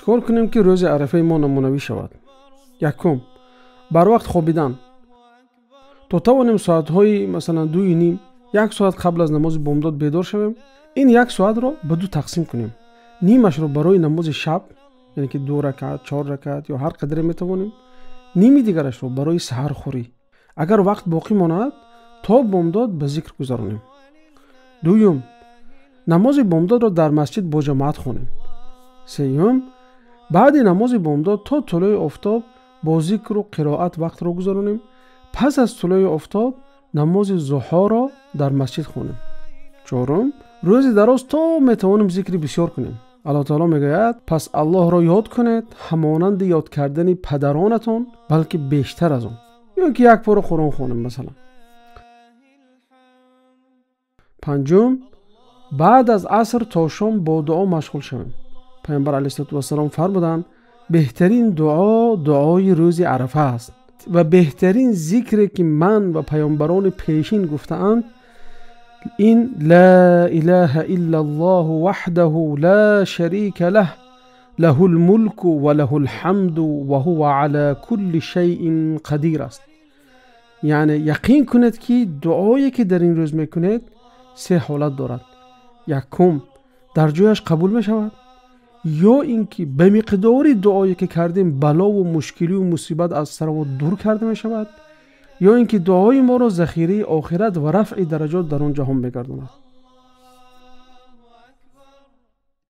چیکار کنیم که روز عرفه ما نمونوی شود؟ یکم، بر وقت خوابیدن. تا توانیم ساعت‌های مثلا 2:30 1 ساعت قبل از نماز بامداد بیدار شویم. این 1 ساعت را به 2 تقسیم کنیم. نیمش را برای نماز شب، یعنی که 2 رکعت 4 رکعت یا هر قدر میتوانیم. نیمی دیگرش را برای سحر خوری. اگر وقت باقی ماند تا بامداد به ذکر گذارونیم. دوم، نماز بامداد را در مسجد با جماعت خوانیم. سوم، بعد نماز بامداد تا طلوع آفتاب با ذکر و قرائت وقت را گذارونیم. پس از طلوع آفتاب نماز ضحی را در مسجد خوانیم. چهارم، روز دراز تا میتوانیم ذکر بسیار کنیم. الله تعالی میگوید پس الله را یاد کنید همانند یاد کردن پدرانتان، بلکه بیشتر از آن. یا که یک پاره قرآن خوانیم مثلا. پنجم، بعد از عصر تا شام با دعا مشغول شویم. پیامبر علیه السلام فرمودند بهترین دعا دعای روز عرفه است و بهترین ذکری که من و پیامبران پیشین گفتند این لا اله الا الله وحده لا شریک له له الملك و له الحمد و هو على كل شیء قدیر است. یعنی یقین کنید که دعایی که در این روز میکنید 3 حالت دارد. یکم، در جایش قبول می شود، یا اینکه به مقدار دعایی که کردیم بلا و مشکلی و مصیبت از سر ما دور کرده می شود، یا اینکه دعای ما را ذخیره آخرت و رفع درجات در آن جهان بگرداند.